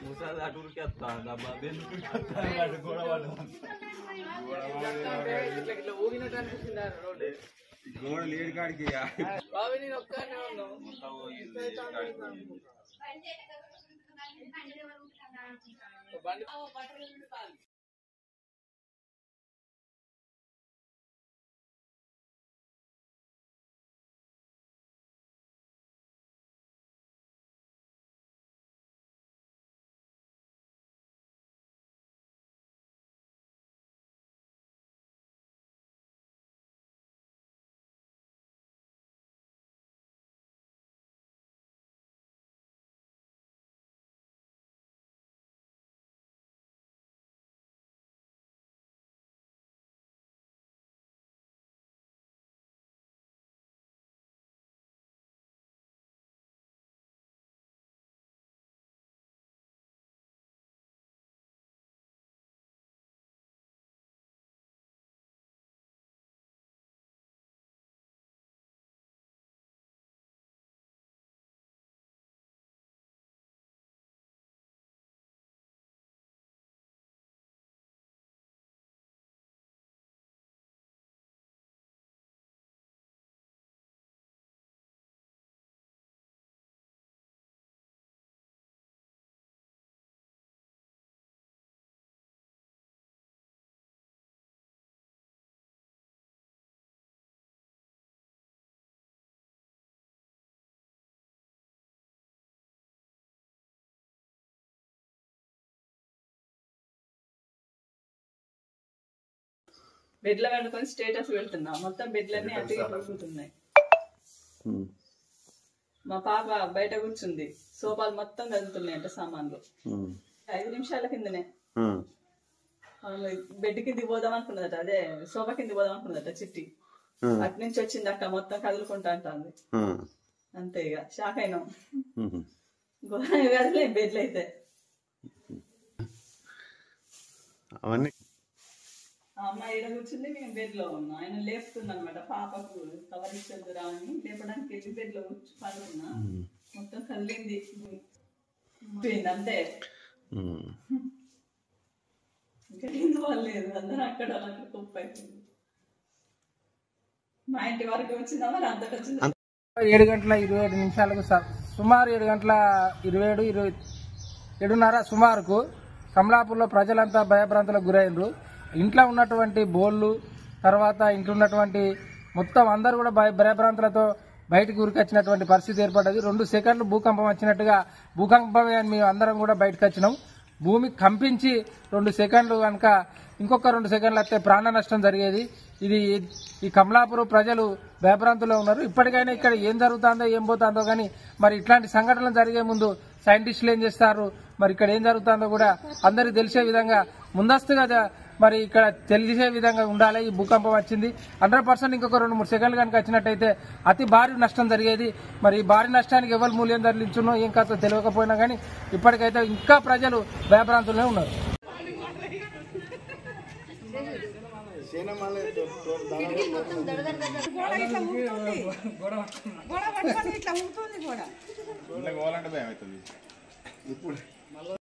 ముసాది అటు ఉరికేస్తా గోడ లేడు కాడికి బెడ్ల వండుకొని స్టేటస్ పెడుతున్నా మొత్తం బెడ్లన్నీ అటు ఇటు ఊగుతున్నాయి. మా పాప బయట కూర్చుంది, సోఫాలు మొత్తం కదులుతున్నాయంట సామాన్లు. 5 నిమిషాల కిందనే బెడ్ కింది పోదాం అనుకున్నదట, అదే సోఫా కింది పోదాం అనుకున్నదట చిట్టి. అటు నుంచి వచ్చింది అక్క మొత్తం కదులుకుంటా అంటుంది. అంతే ఇక షాక్ అయినాం. ఘోరంగా కదిలే బెడ్లు అయితే. అవన్నీ అమ్మాయి ఈడ కూర్చుంది, మేము బెడ్ లో ఉన్నాం. ఆయన లేపుతున్నా అనమాట, పాపకు కవర్ ఇచ్చేద్దురా అని లేపడానికి వెళ్ళి బెడ్ లో పడుకున్నా. మొత్తం కదిలింది అంతే. ఇంకా లేదు, అందరూ అక్కడ అక్కడ కుప్ప అయిపోయింది. మా ఇంటి వరకు వచ్చిందా మరి అంతటి వచ్చింది. 7:27 సుమారు 7:27 సుమారుకు కమలాపూర్లో ప్రజలంతా భయభ్రాంతులకు గురైనరు. ఇంట్లో ఉన్నటువంటి బోళ్ళు, తర్వాత ఇంట్లో ఉన్నటువంటి మొత్తం అందరూ కూడా భయభ్రాంతులతో బయటకు ఉరికొచ్చినటువంటి పరిస్థితి ఏర్పడ్డది. 2 సెకండ్లు భూకంపం వచ్చినట్టుగా భూకంపమే అని మేము అందరం కూడా బయటకు వచ్చినాం. భూమి కంపించి 2 సెకండ్లు కనుక ఇంకొక 2 సెకండ్లు వస్తే ప్రాణ నష్టం జరిగేది. ఈ కమలాపూర్ ప్రజలు భయభ్రాంతులో ఉన్నారు. ఇప్పటికైనా ఇక్కడ ఏం జరుగుతుందో ఏం పోతుందో కానీ మరి ఇట్లాంటి సంఘటనలు జరిగే ముందు సైంటిస్టులు ఏం చేస్తారు, మరి ఇక్కడ ఏం జరుగుతుందో కూడా అందరికి తెలిసే విధంగా ముందస్తుగా మరి ఇక్కడ తెలిసే విధంగా ఉండాలి. ఈ భూకంపం వచ్చింది 100% ఇంకొక 2-3 సెకండ్లు కనుక వచ్చినట్టయితే అతి భారీ నష్టం జరిగేది. మరి ఈ భారీ నష్టానికి ఎవరు మూల్యం చెల్లించున్నో ఏం కాదో తెలియకపోయినా కానీ ఇప్పటికైతే ఇంకా ప్రజలు భయభ్రాంతులనే ఉన్నారు. ఇట్లా పోవాలంటే భయం అవుతుంది ఇప్పుడు.